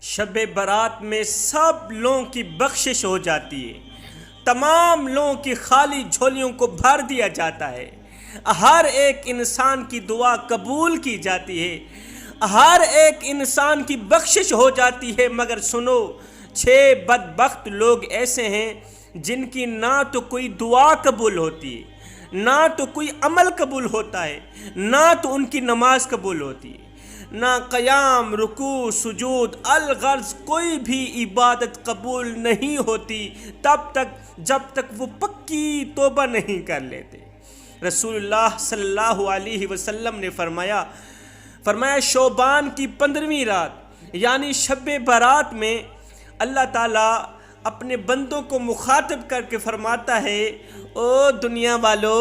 شب برات میں سب لوگوں کی بخشش ہو جاتی ہے، تمام لوگوں کی خالی جھولیوں کو بھر دیا جاتا ہے، ہر ایک انسان کی دعا قبول کی جاتی ہے، ہر ایک انسان کی بخشش ہو جاتی ہے۔ مگر سنو، 6 بدبخت لوگ ایسے ہیں جن کی نہ تو کوئی دعا قبول ہوتی ہے، نہ تو کوئی عمل قبول ہوتا ہے، نہ تو ان کی نماز قبول ہوتی ہے، نہ قیام، رکوع، سجود، الغرض کوئی بھی عبادت قبول نہیں ہوتی تب تک جب تک وہ پکی توبہ نہیں کر لیتے۔ رسول اللہ صلی اللہ علیہ وسلم نے فرمایا شعبان کی 15ویں رات یعنی شب برات میں اللہ تعالیٰ اپنے بندوں کو مخاطب کر کے فرماتا ہے، او دنیا والو،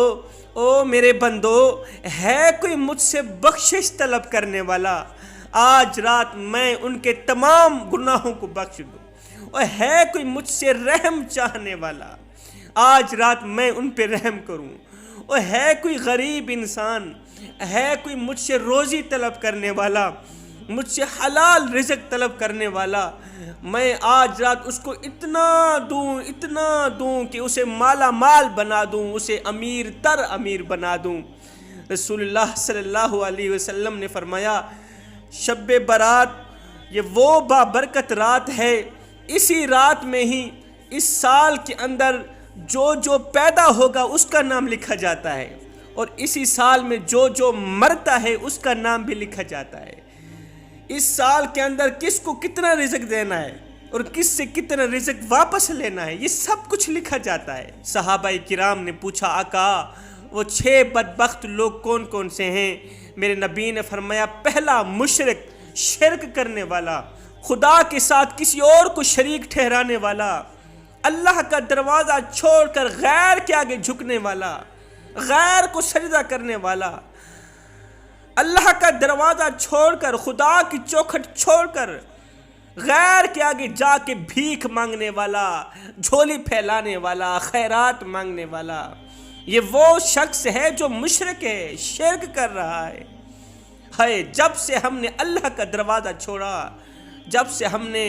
او میرے بندو، ہے کوئی مجھ سے بخشش طلب کرنے والا؟ آج رات میں ان کے تمام گناہوں کو بخش دوں۔ اور ہے کوئی مجھ سے رحم چاہنے والا؟ آج رات میں ان پہ رحم کروں۔ اور ہے کوئی غریب انسان، ہے کوئی مجھ سے روزی طلب کرنے والا، مجھ سے حلال رزق طلب کرنے والا؟ میں آج رات اس کو اتنا دوں کہ اسے مالا مال بنا دوں، اسے امیر تر امیر بنا دوں۔ رسول اللہ صلی اللہ علیہ وسلم نے فرمایا، شب برات یہ وہ بابرکت رات ہے، اسی رات میں ہی اس سال کے اندر جو پیدا ہوگا اس کا نام لکھا جاتا ہے، اور اسی سال میں جو مرتا ہے اس کا نام بھی لکھا جاتا ہے۔ اس سال کے اندر کس کو کتنا رزق دینا ہے اور کس سے کتنا رزق واپس لینا ہے، یہ سب کچھ لکھا جاتا ہے۔ صحابہ کرام نے پوچھا، آقا وہ 6 بدبخت لوگ کون کون سے ہیں؟ میرے نبی نے فرمایا، پہلا مشرک، شرک کرنے والا، خدا کے ساتھ کسی اور کو شریک ٹھہرانے والا، اللہ کا دروازہ چھوڑ کر غیر کے آگے جھکنے والا، غیر کو سجدہ کرنے والا، اللہ کا دروازہ چھوڑ کر، خدا کی چوکھٹ چھوڑ کر غیر کے آگے جا کے بھیک مانگنے والا، جھولی پھیلانے والا، خیرات مانگنے والا، یہ وہ شخص ہے جو مشرک ہے، شرک کر رہا ہے۔ جب سے ہم نے اللہ کا دروازہ چھوڑا، جب سے ہم نے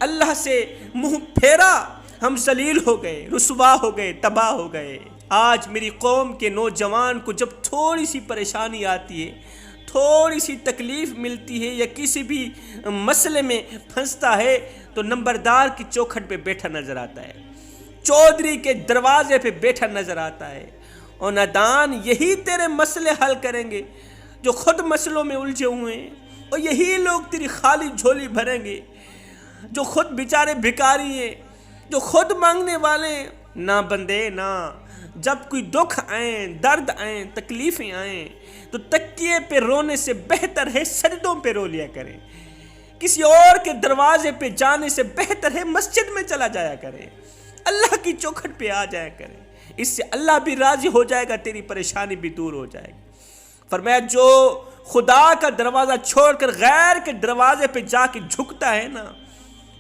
اللہ سے منہ پھیرا، ہم ذلیل ہو گئے، رسوا ہو گئے، تباہ ہو گئے۔ آج میری قوم کے نوجوان کو جب تھوڑی سی پریشانی آتی ہے، تھوڑی سی تکلیف ملتی ہے یا کسی بھی مسئلے میں پھنستا ہے تو نمبردار کی چوکھٹ پہ بیٹھا نظر آتا ہے، چودھری کے دروازے پہ بیٹھا نظر آتا ہے۔ اور نادان، یہی تیرے مسئلے حل کریں گے جو خود مسئلوں میں الجھے ہوئے ہیں، اور یہی لوگ تیری خالی جھولی بھریں گے جو خود بیچارے بھکاری ہیں، جو خود مانگنے والے ہیں۔ نہ بندے نہ، جب کوئی دکھ آئیں، درد آئیں، تکلیفیں آئیں تو تکیے پہ رونے سے بہتر ہے سجدوں پہ رو لیا کریں، کسی اور کے دروازے پہ جانے سے بہتر ہے مسجد میں چلا جایا کریں، اللہ کی چوکھٹ پہ آ جایا کریں، اس سے اللہ بھی راضی ہو جائے گا، تیری پریشانی بھی دور ہو جائے گی۔ فرمایا، جو خدا کا دروازہ چھوڑ کر غیر کے دروازے پہ جا کے جھکتا ہے نا،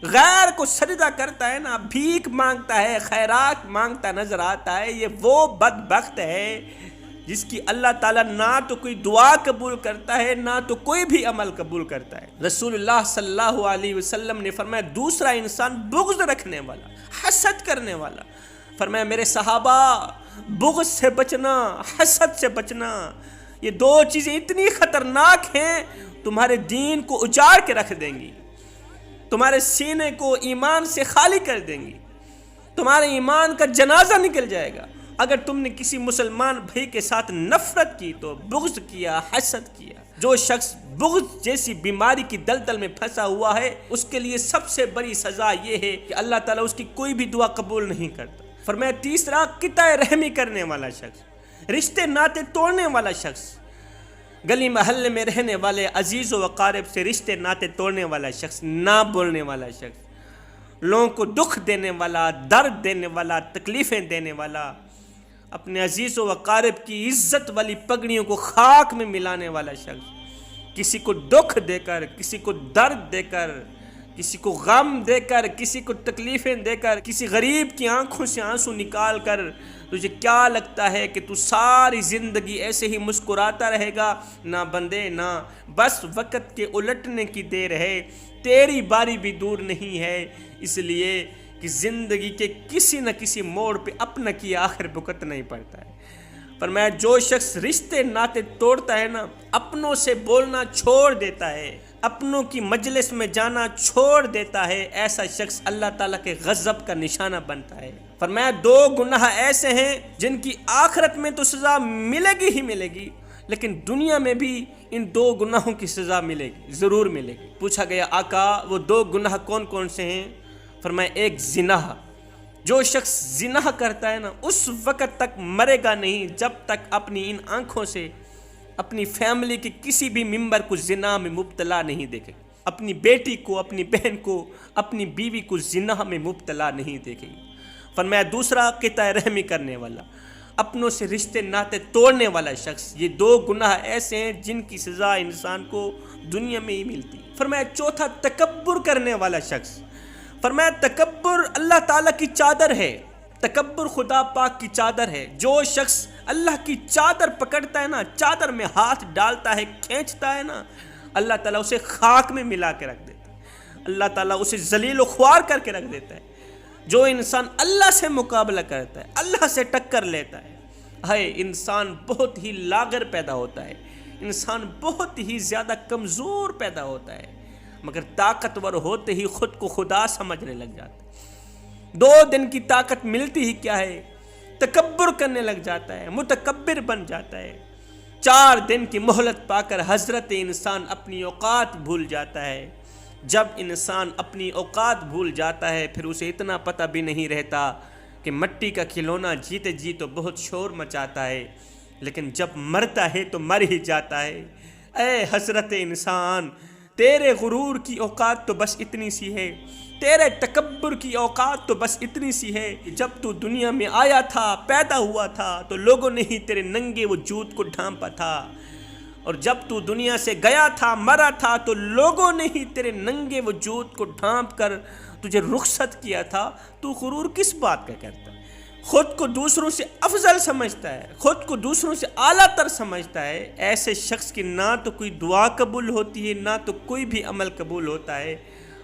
غیر کو سجدہ کرتا ہے نا، بھیک مانگتا ہے، خیرات مانگتا نظر آتا ہے، یہ وہ بدبخت ہے جس کی اللہ تعالیٰ نہ تو کوئی دعا قبول کرتا ہے، نہ تو کوئی بھی عمل قبول کرتا ہے۔ رسول اللہ صلی اللہ علیہ وسلم نے فرمایا، دوسرا انسان بغض رکھنے والا، حسد کرنے والا۔ فرمایا، میرے صحابہ، بغض سے بچنا، حسد سے بچنا، یہ 2 چیزیں اتنی خطرناک ہیں، تمہارے دین کو اجاڑ کے رکھ دیں گی، تمہارے سینے کو ایمان سے خالی کر دیں گی، تمہارے ایمان کا جنازہ نکل جائے گا۔ اگر تم نے کسی مسلمان بھائی کے ساتھ نفرت کی تو بغض کیا، حسد کیا۔ جو شخص بغض جیسی بیماری کی دلدل میں پھنسا ہوا ہے، اس کے لیے سب سے بڑی سزا یہ ہے کہ اللہ تعالیٰ اس کی کوئی بھی دعا قبول نہیں کرتا۔ فرمایا، تیسرا، قطع رحمی کرنے والا شخص، رشتے ناطے توڑنے والا شخص، گلی محلے میں رہنے والے عزیز و اقارب سے رشتے ناطے توڑنے والا شخص، نہ بولنے والا شخص، لوگوں کو دکھ دینے والا، درد دینے والا، تکلیفیں دینے والا، اپنے عزیز و اقارب کی عزت والی پگڑیوں کو خاک میں ملانے والا شخص، کسی کو دکھ دے کر، کسی کو درد دے کر، کسی کو غم دے کر، کسی کو تکلیفیں دے کر، کسی غریب کی آنکھوں سے آنسو نکال کر تجھے کیا لگتا ہے کہ تو ساری زندگی ایسے ہی مسکراتا رہے گا؟ نہ بندے نہ، بس وقت کے الٹنے کی دیر ہے، تیری باری بھی دور نہیں ہے، اس لیے کہ زندگی کے کسی نہ کسی موڑ پہ اپنا کی آخر بھگتنا ہی پڑتا ہے۔ فرمایا جو شخص رشتے ناتے توڑتا ہے نا، اپنوں سے بولنا چھوڑ دیتا ہے، اپنوں کی مجلس میں جانا چھوڑ دیتا ہے، ایسا شخص اللہ تعالیٰ کے غضب کا نشانہ بنتا ہے۔ فرمایا دو گناہ ایسے ہیں جن کی آخرت میں تو سزا ملے گی ہی ملے گی، لیکن دنیا میں بھی ان دو گناہوں کی سزا ملے گی، ضرور ملے گی۔ پوچھا گیا آقا وہ دو گناہ کون کون سے ہیں؟ فرمایا ایک زنا، جو شخص زنا کرتا ہے نا اس وقت تک مرے گا نہیں جب تک اپنی ان آنکھوں سے اپنی فیملی کے کسی بھی ممبر کو زنا میں مبتلا نہیں دیکھے، اپنی بیٹی کو، اپنی بہن کو، اپنی بیوی کو زنا میں مبتلا نہیں دیکھے گی۔ فرمایا دوسرا قطع رحمی کرنے والا، اپنوں سے رشتے ناتے توڑنے والا شخص، یہ دو گناہ ایسے ہیں جن کی سزا انسان کو دنیا میں ہی ملتی۔ فرمایا چوتھا تکبر کرنے والا شخص، فرمایا تکبر اللہ تعالیٰ کی چادر ہے، تکبر خدا پاک کی چادر ہے، جو شخص اللہ کی چادر پکڑتا ہے نا، چادر میں ہاتھ ڈالتا ہے، کھینچتا ہے نا، اللہ تعالیٰ اسے خاک میں ملا کے رکھ دیتا ہے، اللہ تعالیٰ اسے ذلیل و خوار کر کے رکھ دیتا ہے۔ جو انسان اللہ سے مقابلہ کرتا ہے، اللہ سے ٹکر لیتا ہے، انسان بہت ہی لاغر پیدا ہوتا ہے، انسان بہت ہی زیادہ کمزور پیدا ہوتا ہے، مگر طاقتور ہوتے ہی خود کو خدا سمجھنے لگ جاتا ہے۔ 2 دن کی طاقت ملتی ہی کیا ہے؟ تکبر کرنے لگ جاتا ہے، متکبر بن جاتا ہے۔ 4 دن کی مہلت پا کر حضرت انسان اپنی اوقات بھول جاتا ہے۔ جب انسان اپنی اوقات بھول جاتا ہے پھر اسے اتنا پتہ بھی نہیں رہتا کہ مٹی کا کھلونا جیتے جی تو بہت شور مچاتا ہے، لیکن جب مرتا ہے تو مر ہی جاتا ہے۔ اے حضرت انسان، تیرے غرور کی اوقات تو بس اتنی سی ہے، تیرے تکبر کی اوقات تو بس اتنی سی ہے کہ جب تو دنیا میں آیا تھا، پیدا ہوا تھا تو لوگوں نے ہی تیرے ننگے وجود کو ڈھانپا تھا، اور جب تو دنیا سے گیا تھا، مرا تھا تو لوگوں نے ہی تیرے ننگے وجود کو ڈھانپ کر تجھے رخصت کیا تھا۔ تو غرور کس بات کا کرتا ہے؟ خود کو دوسروں سے افضل سمجھتا ہے، خود کو دوسروں سے اعلیٰ تر سمجھتا ہے۔ ایسے شخص کی نہ تو کوئی دعا قبول ہوتی ہے، نہ تو کوئی بھی عمل قبول ہوتا ہے،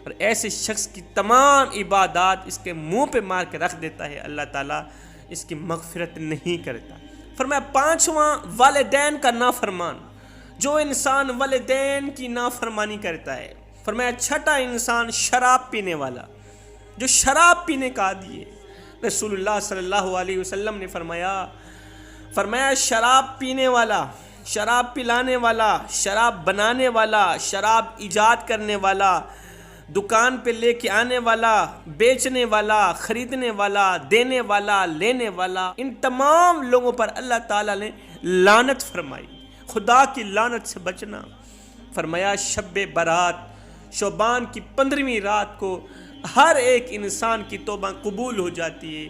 اور ایسے شخص کی تمام عبادات اس کے منہ پہ مار کے رکھ دیتا ہے، اللہ تعالیٰ اس کی مغفرت نہیں کرتا۔ فرمایا 5واں والدین کا نافرمان، جو انسان والدین کی نافرمانی کرتا ہے۔ فرمایا 6واں انسان شراب پینے والا، جو شراب پینے کا عادی ہے۔ رسول اللہ صلی اللہ علیہ وسلم نے فرمایا شراب پینے والا، شراب پلانے والا، شراب بنانے والا، شراب ایجاد کرنے والا، دکان پہ لے کے آنے والا، بیچنے والا، خریدنے والا، دینے والا، لینے والا، ان تمام لوگوں پر اللہ تعالیٰ نے لعنت فرمائی، خدا کی لعنت سے بچنا۔ فرمایا شب برات، شعبان کی 15ویں رات کو ہر ایک انسان کی توبہ قبول ہو جاتی ہے،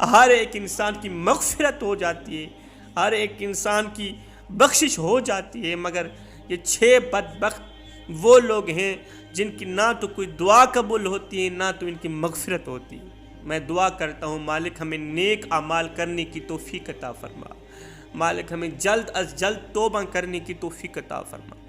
ہر ایک انسان کی مغفرت ہو جاتی ہے، ہر ایک انسان کی بخشش ہو جاتی ہے، مگر یہ 6 بدبخت وہ لوگ ہیں جن کی نہ تو کوئی دعا قبول ہوتی ہے، نہ تو ان کی مغفرت ہوتی ہے۔ میں دعا کرتا ہوں مالک ہمیں نیک اعمال کرنے کی توفیق عطا فرما، مالک ہمیں جلد از جلد توبہ کرنے کی توفیق عطا فرما۔